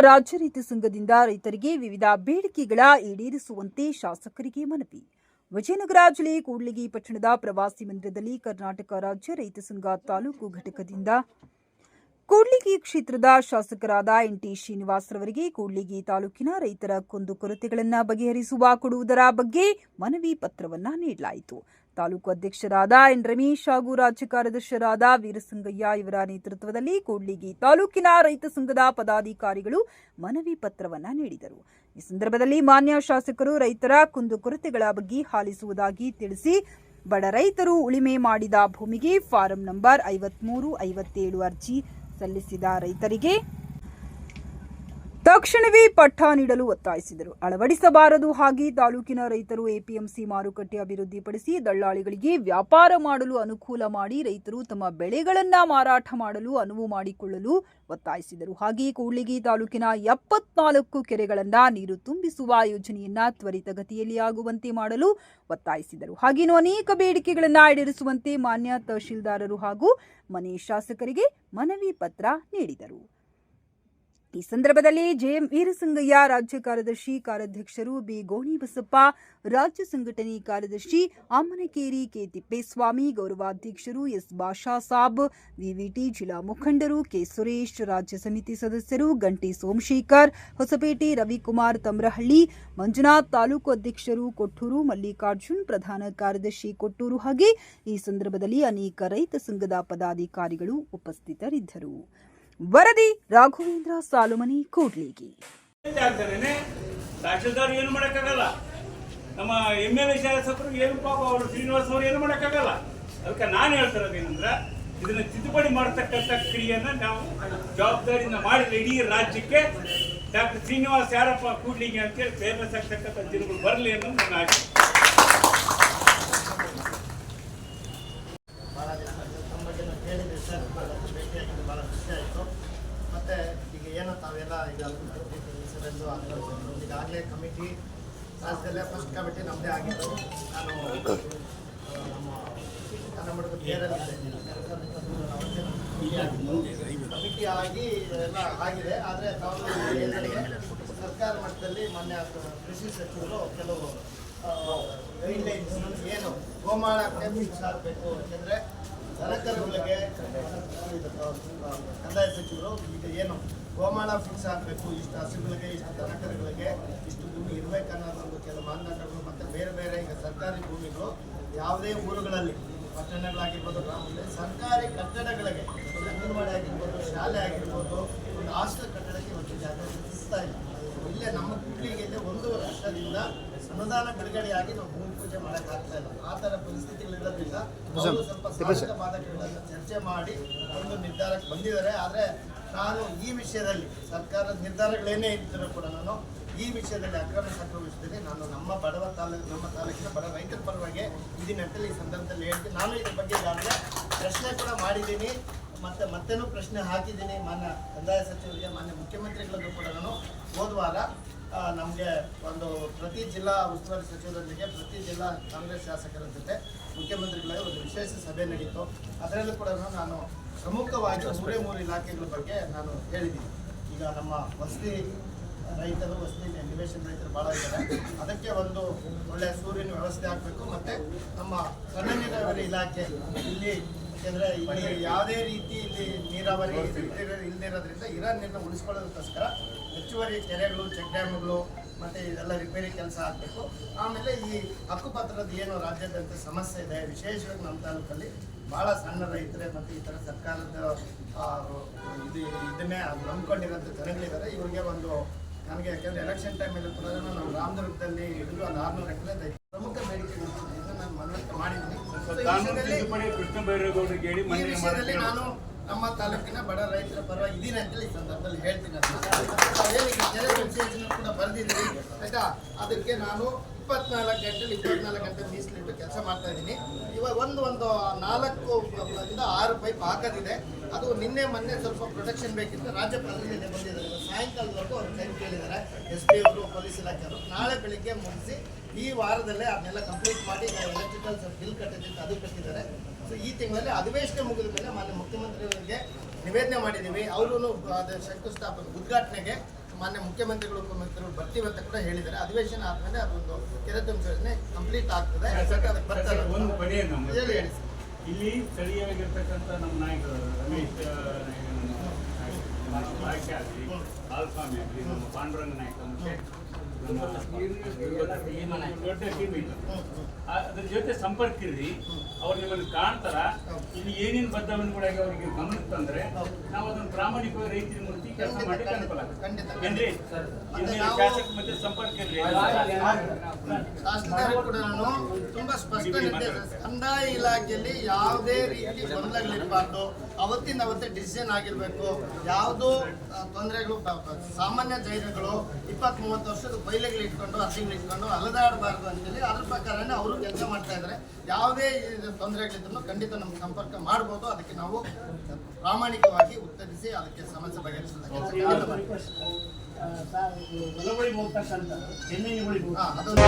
ರಾಜ್ಯ ರೈತ ಸಂಘದಿಂದ ರೈತರಿಗೆ ವಿವಿಧ ಬೇಡಿಕೆಗಳ ಈಡೇರಿಸುವಂತೆ ಶಾಸಕರಿಗೆ ಮನವಿ. ವಿಜಯನಗರ ಜಿಲ್ಲೆ ಕೂಡ್ಲಿಗಿ ಪಟ್ಟಣದ ಪ್ರವಾಸಿ ಮಂದಿರದಲ್ಲಿ ಕರ್ನಾಟಕ ರಾಜ್ಯ ರೈತ ಸಂಘ ತಾಲೂಕು ಘಟಕದಿಂದ ಕೂಡ್ಲಿಗಿ ಕ್ಷೇತ್ರದ ಶಾಸಕರಾದ ಎನ್.ಟಿ. ಶ್ರೀನಿವಾಸ್ ರವರಿಗೆ ಕೂಡ್ಲಿಗಿ ತಾಲೂಕಿನ ರೈತರ ಕುಂದುಕೊರತೆಗಳನ್ನು ಬಗೆಹರಿಸುವ ಕೊಡುವುದರ ಬಗ್ಗೆ ಮನವಿ ಪತ್ರವನ್ನು ನೀಡಲಾಯಿತು. ತಾಲೂಕು ಅಧ್ಯಕ್ಷರಾದ ಎನ್. ರಮೇಶ್ ಹಾಗೂ ರಾಜ್ಯ ಕಾರ್ಯದರ್ಶಿಯಾದ ವೀರಸಂಗಯ್ಯ ಇವರ ನೇತೃತ್ವದಲ್ಲಿ ಕೂಡ್ಲಿಗಿ ತಾಲೂಕಿನ ರೈತ ಸಂಘದ ಪದಾಧಿಕಾರಿಗಳು ಮನವಿ ಪತ್ರವನ್ನು ನೀಡಿದರು. ಈ ಸಂದರ್ಭದಲ್ಲಿ ಮಾನ್ಯ ಶಾಸಕರು ರೈತರ ಕುಂದುಕೊರತೆಗಳ ಬಗ್ಗೆ ಆಲಿಸುವುದಾಗಿ ತಿಳಿಸಿ, ಬಡ ರೈತರು ಉಳಿಮೆ ಮಾಡಿದ ಭೂಮಿಗೆ ಫಾರಂ ನಂಬರ್ 53, 57 ಅರ್ಜಿ ಸಲ್ಲಿಸಿದ ರೈತರಿಗೆ ತಕ್ಷಣವೇ ಪಟ್ಟ ನೀಡಲು ಒತ್ತಾಯಿಸಿದರು. ಅಳವಡಿಸಬಾರದು. ಹಾಗೆ ತಾಲೂಕಿನ ರೈತರು ಎಪಿಎಂಸಿ ಮಾರುಕಟ್ಟೆ ಅಭಿವೃದ್ಧಿಪಡಿಸಿ ದಳ್ಳಾಳಿಗಳಿಗೆ ವ್ಯಾಪಾರ ಮಾಡಲು ಅನುಕೂಲ ಮಾಡಿ ರೈತರು ತಮ್ಮ ಬೆಳೆಗಳನ್ನು ಮಾರಾಟ ಮಾಡಲು ಅನುವು ಮಾಡಿಕೊಳ್ಳಲು ಒತ್ತಾಯಿಸಿದರು. ಹಾಗೆಯೇ ಕೂಡ್ಲಿಗಿ ತಾಲೂಕಿನ 74 ಕೆರೆಗಳನ್ನು ನೀರು ತುಂಬಿಸುವ ಯೋಜನೆಯನ್ನ ತ್ವರಿತಗತಿಯಲ್ಲಿ ಆಗುವಂತೆ ಮಾಡಲು ಒತ್ತಾಯಿಸಿದರು. ಹಾಗೇನು ಅನೇಕ ಬೇಡಿಕೆಗಳನ್ನು ಈಡೇರಿಸುವಂತೆ ಮಾನ್ಯ ತಹಶೀಲ್ದಾರರು ಹಾಗೂ ಮನೆ ಶಾಸಕರಿಗೆ ಮನವಿ ಪತ್ರ ನೀಡಿದರು. ಈ ಸಂದರ್ಭದಲ್ಲಿ ಜೆಎಂ ವೀರಸಂಗಯ್ಯ, ರಾಜ್ಯ ಕಾರ್ಯಾಧ್ಯಕ್ಷರು ಬಿ ಗೋಣಿಬಸಪ್ಪ, ರಾಜ್ಯ ಸಂಘಟನೆ ಕಾರ್ಯದರ್ಶಿ ಅಮ್ಮನಕೇರಿ K. Thippeswamy, ಗೌರವಾಧ್ಯಕ್ಷರು S. Basha Sab, VVT ಜಿಲ್ಲಾ ಮುಖಂಡರು ಕೆ. ಸುರೇಶ್, ರಾಜ್ಯ ಸಮಿತಿ ಸದಸ್ಯರು ಗಂಟಿ ಸೋಮಶೇಖರ್, ಹೊಸಪೇಟೆ ರವಿಕುಮಾರ್, ತಮ್ರಹಳ್ಳಿ ಮಂಜುನಾಥ್, ತಾಲೂಕು ಅಧ್ಯಕ್ಷರು ಕೊಟ್ಟೂರು ಮಲ್ಲಿಕಾರ್ಜುನ್, ಪ್ರಧಾನ ಕಾರ್ಯದರ್ಶಿ ಕೊಟ್ಟೂರು ಹಾಗೆ ಈ ಸಂದರ್ಭದಲ್ಲಿ ಅನೇಕ ರೈತ ಸಂಘದ ಪದಾಧಿಕಾರಿಗಳು ಉಪಸ್ಥಿತರಿದ್ದರು. ವರದಿ ರಾಘವೇಂದ್ರ ಸಾಲುಮನಿ, ಕೂಡ್ಲಿಗಿ. ತಹಶೀಲ್ದಾರ್ ಏನು ಮಾಡೋಕ್ಕಾಗಲ್ಲ, ನಮ್ಮ MLA ಶಾಸಕರು ಏನು ಪಾಪ ಅವರು ಶ್ರೀನಿವಾಸ್ ಅವರು ಏನು ಮಾಡೋಕ್ಕಾಗಲ್ಲ. ಅದಕ್ಕೆ ನಾನು ಹೇಳ್ತಿರೋದೇನಂದ್ರೆ, ಇದನ್ನ ತಿದ್ದುಪಡಿ ಮಾಡತಕ್ಕಂಥ ಕ್ರಿಯೆಯನ್ನು ನಾವು ಜವಾಬ್ದಾರಿಯಿಂದ ಮಾಡಿದ್ರೆ ಇಡೀ ರಾಜ್ಯಕ್ಕೆ ಡಾಕ್ಟರ್ ಶ್ರೀನಿವಾಸ್ ಯಾರಪ್ಪ ಕೂಡ್ಲಿಗಿ ಅಂತೇಳಿ ಫೇಮಸ್ ಆಗ್ತಕ್ಕಂಥ ದಿನಗಳು ಬರಲಿ ಅನ್ನೋದು ನನ್ನ ಆಶೆ. ಮತ್ತು ಈಗ ಏನೋ ತಾವೆಲ್ಲ ಈಗಾಗಲೇ ಕಮಿಟಿ ರಾಜ್ಯದಲ್ಲೇ ಫಸ್ಟ್ ಕಮಿಟಿ ನಮ್ಮದೇ ಆಗಿತ್ತು. ನಾನು ನಮ್ಮ ಕನ್ನಡದ ಕಮಿಟಿ ಆಗಿ ಎಲ್ಲ ಆಗಿದೆ. ಆದರೆ ತಾವು ಸರ್ಕಾರ ಮಟ್ಟದಲ್ಲಿ ಮಾನ್ಯ ಕೃಷಿ ಸಚಿವರು ಕೆಲವು ಗೈಡ್ಲೈನ್ಸ್ ಏನು ಗೋಮಾಳಕ್ಕೆ ಫಿಕ್ಸ್ ಆಗಬೇಕು ಯಾಕೆಂದರೆ ದನಕರುಗಳಿಗೆ ಕಂದಾಯ ಸಚಿವರು ಈಗ ಏನು ಗೋಮಾಳ ಫಿಕ್ಸ್ ಆಗಬೇಕು, ಇಷ್ಟು ಹಸುಗಳಿಗೆ, ಇಷ್ಟು ದನಕರುಗಳಿಗೆ ಇಷ್ಟು ಭೂಮಿ ಇರಬೇಕನ್ನೋದೊಂದು ಕೆಲವು ಮಾನದಂಡಗಳು ಮತ್ತು ಬೇರೆ ಬೇರೆ ಈಗ ಸರ್ಕಾರಿ ಭೂಮಿಗಳು ಯಾವುದೇ ಊರುಗಳಲ್ಲಿ ಪಟ್ಟಣಗಳಾಗಿರ್ಬೋದು, ಗ್ರಾಮದಲ್ಲಿ ಸರ್ಕಾರಿ ಕಟ್ಟಡಗಳಿಗೆ ಅಂಗನವಾಡಿ ಆಗಿರ್ಬೋದು, ಶಾಲೆ ಆಗಿರ್ಬೋದು, ಒಂದು ಹಾಸ್ಟೆಲ್ ಕಟ್ಟಡಕ್ಕೆ ಇವತ್ತು ಜಾಗ ಸಿಗ್ತಾ ಇಲ್ಲ. ಇಲ್ಲೇ ನಮ್ಮ ಕೂಡ್ಲಿಗೆ 1 ವರ್ಷದಿಂದ ಅನುದಾನ ಬಿಡುಗಡೆಯಾಗಿ ನಾವು ಭೂಮಿ ಪೂಜೆ ಮಾಡೋಕ್ಕಾಗ್ತಾ ಇಲ್ಲ. ಆ ಥರ ಪರಿಸ್ಥಿತಿಗಳಿರೋದ್ರಿಂದ ಅವರು ಸ್ವಲ್ಪ ಸಾಧಕ ಬಾಧಕಗಳನ್ನು ಚರ್ಚೆ ಮಾಡಿ ಒಂದು ನಿರ್ಧಾರಕ್ಕೆ ಬಂದಿದ್ದಾರೆ. ಆದರೆ ನಾನು ಈ ವಿಷಯದಲ್ಲಿ ಸರ್ಕಾರದ ನಿರ್ಧಾರಗಳೇನೇ ಇದ್ದರೂ ಕೂಡ ನಾನು ಈ ವಿಷಯದಲ್ಲಿ ಅಕ್ರಮ ಸಕ್ರಮ ವಿಷಯದಲ್ಲಿ ನಾನು ನಮ್ಮ ತಾಲೂಕಿನ ಬಡ ರೈತರ ಪರವಾಗಿ ಈ ನಿಟ್ಟಿನಲ್ಲಿ ಈ ಸಂದರ್ಭದಲ್ಲಿ ಹೇಳ್ತೀನಿ. ನಾನು ಇದ್ರ ಬಗ್ಗೆ ಈಗಾಗಲೇ ಪ್ರಶ್ನೆ ಕೂಡ ಮಾಡಿದ್ದೀನಿ, ಮತ್ತೇನೂ ಪ್ರಶ್ನೆ ಹಾಕಿದ್ದೀನಿ ಮಾನ್ಯ ಕಂದಾಯ ಸಚಿವರಿಗೆ, ಮಾನ್ಯ ಮುಖ್ಯಮಂತ್ರಿಗಳಲ್ಲೂ ಕೂಡ ನಾನು ಹೋದ ವಾರ ನಮಗೆ ಒಂದು ಪ್ರತಿ ಜಿಲ್ಲಾ ಉಸ್ತುವಾರಿ ಸಚಿವರೊಂದಿಗೆ ಪ್ರತಿ ಜಿಲ್ಲಾ ಕಾಂಗ್ರೆಸ್ ಶಾಸಕರ ಜೊತೆ ಮುಖ್ಯಮಂತ್ರಿಗಳಿಗೆ ಒಂದು ವಿಶೇಷ ಸಭೆ ನಡೀತು. ಅದರಲ್ಲೂ ಕೂಡ ನಾನು ಪ್ರಮುಖವಾಗಿ 3 ಇಲಾಖೆಗಳ ಬಗ್ಗೆ ನಾನು ಹೇಳಿದ್ದೀನಿ. ಈಗ ನಮ್ಮ ವಸತಿ ರೈತರು, ವಸತಿ ನಿವೇಶನ ರೈತರು ಭಾಳ ಇದ್ದಾರೆ. ಅದಕ್ಕೆ ಒಂದು ಒಳ್ಳೆಯ ಸೂರ್ಯನ ವ್ಯವಸ್ಥೆ ಆಗಬೇಕು. ಮತ್ತು ನಮ್ಮ ಸಣ್ಣ ನೀರಾವರಿ ಇಲಾಖೆ ಇಲ್ಲಿ ಯಾಕೆಂದರೆ ಇಲ್ಲಿ ಯಾವುದೇ ರೀತಿ ಇಲ್ಲಿ ನೀರಾವರಿ ಇಲ್ಲದಿರೋದ್ರಿಂದ ಇರೋ ನೀರನ್ನು ಉಳಿಸ್ಕೊಳ್ಳೋದಕ್ಕೋಸ್ಕರ ಹೆಚ್ಚುವರಿ ಕೆರೆಗಳು, ಚೆಕ್ ಡ್ಯಾಮ್ಗಳು ಮತ್ತು ಇದೆಲ್ಲ ರಿಪೇರಿ ಕೆಲಸ ಆಗಬೇಕು. ಆಮೇಲೆ ಈ ಹಕ್ಕುಪತ್ರದ ಏನು ರಾಜ್ಯಾದ್ಯಂತ ಸಮಸ್ಯೆ ಇದೆ, ವಿಶೇಷವಾಗಿ ನಮ್ಮ ತಾಲೂಕಲ್ಲಿ ಭಾಳ ಸಣ್ಣ ರೈತರೇ ಮತ್ತು ಈ ಥರ ಸರ್ಕಾರದ ಇದನ್ನೇ ನಂಬ್ಕೊಂಡಿರೋಂಥ ಜನಗಳಿದ್ದಾರೆ. ಇವರಿಗೆ ಒಂದು ನನಗೆ ಯಾಕೆಂದರೆ ಎಲೆಕ್ಷನ್ ಟೈಮಲ್ಲಿ ಕೂಡ ನಾವು ರಾಮದುರ್ಗದಲ್ಲಿ ಹಿಡಿದು ಒಂದು 600 ಎಕರೆ ಪ್ರಮುಖ ಬೇಡಿಕೆಗಳು ನಾನು ಮನವರಿಕೆ ಮಾಡಿದ್ದೀನಿ. ಈ ವಿಷಯದಲ್ಲಿ ನಾನು ನಮ್ಮ ತಾಲೂಕಿನ ಬಡ ರೈತರ ಪರವಾಗಿ ಇದೀನಿ ಅಂತೇಳಿ ಈ ಸಂದರ್ಭದಲ್ಲಿ ಹೇಳ್ತೀನಿ. ಏನಿಗೆ ಕೆರೆ ವಿಶೇಷಣೆ ಕೂಡ ಬರೆದಿದ್ದೀನಿ ಆಯಿತಾ. ಅದಕ್ಕೆ ನಾನು 24 ಗಂಟೆ ಮೀಸಲಿಟ್ಟು ಕೆಲಸ ಮಾಡ್ತಾ ಇದ್ದೀನಿ. ಇವಾಗ ಒಂದು 4 6 ಪೈಪ್ ಹಾಕೋದಿದೆ. ಅದು ನಿನ್ನೆ ಮೊನ್ನೆ ಸ್ವಲ್ಪ ಪ್ರೊಟೆಕ್ಷನ್ ಬೇಕಿತ್ತು, ರಾಜ್ಯಪಾಲರಿಗೆ ಬಂದಿದ್ದಾರೆ. ಸಾಯಂಕಾಲದವರೆಗೂ ಅವ್ರು ಟೈಮ್ ಕೇಳಿದ್ದಾರೆ, SP ಅವರು, ಪೊಲೀಸ್ ಇಲಾಖೆಯವರು. ನಾಳೆ ಬೆಳಿಗ್ಗೆ ಮುಗಿಸಿ ಈ ವಾರದಲ್ಲೇ ಅದನ್ನೆಲ್ಲ ಕಂಪ್ಲೀಟ್ ಮಾಡಿ ಎಲೆಕ್ಟ್ರಿಕಲ್ ಬಿಲ್ ಕಟ್ಟಿದ್ದು ಅದು ಕಟ್ಟಿದ್ದಾರೆ. ಸೊ ಈ ತಿಂಗಳಲ್ಲಿ ಅಧಿವೇಶನ ಮುಗಿದ ಮೇಲೆ ಮಾನ್ಯ ಮುಖ್ಯಮಂತ್ರಿಯವರಿಗೆ ನಿವೇದನೆ ಮಾಡಿದ್ದೀವಿ. ಅವರು ಅದು ಶಂಕುಸ್ಥಾಪನೆ ಉದ್ಘಾಟನೆಗೆ ಮಾನ್ಯ ಮುಖ್ಯಮಂತ್ರಿಗಳು ಉಪಮುಖ್ಯಮಂತ್ರಿಗಳು ಬರ್ತೀವಿ ಅಂತ ಕೂಡ ಹೇಳಿದ್ದಾರೆ. ಅಧಿವೇಶನ ಆದ್ಮೇಲೆ ಅದೊಂದು ಕೆರೆ ತುಂಬಿಸೋ ಯೋಜನೆ ಕಂಪ್ಲೀಟ್ ಆಗ್ತದೆ. ಅದಕ್ಕೆ ಬರ್ತಾರೆ. ಒಂದು ಕೊನೆಯನ್ನು ಹೇಳಿ ಹೇಳಿ ಸರ್. ಇಲ್ಲಿ ಸ್ಥಳೀಯವಾಗಿರ್ತಕ್ಕಂಥ ನಮ್ಮ ನಾಯಕರು ರಮೇಶ್ ಭಾಷೆ ಆಗಲಿ, ಆಲ್ಸ್ವಾಮಿ ಆಗಲಿ, ನಮ್ಮ ಪಾಂಡುರಂಗ ನಾಯಕ ಮತ್ತೆ ನಮ್ಮ ದೊಡ್ಡ ಟೀಮ್ ಇತ್ತು. ಅದ್ರ ಜೊತೆ ಸಂಪರ್ಕ ಇರ್ರಿ. ಅವ್ರು ನಿಮ್ಮನ್ನು ಕಾಣ್ತಾರ. ಇಲ್ಲಿ ಏನೇನು ಬದ್ಧವನ್ನುಗಳಾಗಿ ಅವರಿಗೆ ಗಮನಕ್ಕೆ ತಂದ್ರೆ ನಾವು ಅದನ್ನು ಪ್ರಾಮಾಣಿಕವಾಗಿ ರೈತರ ಮೂಲಕ ಕೆಲಸ ಮಾಡಿ ಅನುಕೂಲ ಆಗುತ್ತೆ. ಏನ್ರಿ ಇಲ್ಲಿ ಶಾಸಕ ಮತ್ತೆ ಸಂಪರ್ಕ ಇರ್ರಿ. ಶಾಸಕರು ಕೂಡ ತುಂಬಾ ಸ್ಪಷ್ಟ ನಿರ್ದೇಶ, ಕಂದಾಯ ಇಲಾಖೆಯಲ್ಲಿ ಯಾವುದೇ ರೀತಿ ಗೊಂದಲಗಳಿರಬಾರ್ದು. ಅವತ್ತಿಂದ ಅವತ್ತೇ ಡಿಸಿಷನ್ ಆಗಿರ್ಬೇಕು. ಯಾವುದೋ ತೊಂದರೆಗಳು, ಸಾಮಾನ್ಯ ಜೈಲುಗಳು 20-30 ವರ್ಷದ ಬೈಲೆಗಳು ಇಟ್ಕೊಂಡು ಅರ್ಜಿಗಳು ಇಟ್ಕೊಂಡು ಅಲದಾಡಬಾರ್ದು ಅಂತೇಳಿ ಅದ್ರ ಪ್ರಕಾರನೇ ಅವರು ಕೆಲಸ ಮಾಡ್ತಾ ಇದ್ದಾರೆ. ಯಾವುದೇ ತೊಂದರೆಗಳಿದ್ರು ಖಂಡಿತ ನಮ್ಗೆ ಸಂಪರ್ಕ ಮಾಡ್ಬೋದು. ಅದಕ್ಕೆ ನಾವು ಪ್ರಾಮಾಣಿಕವಾಗಿ ಉತ್ತರಿಸಿ ಅದಕ್ಕೆ ಸಮಸ್ಯೆ ಬಗೆಹರಿಸೋದಕ್ಕೆ ಹೊಲಗಳಿಗೆ ಹೋಗ್ತಕ್ಕಂಥ ಎಣ್ಣೆ ಅದೊಂದು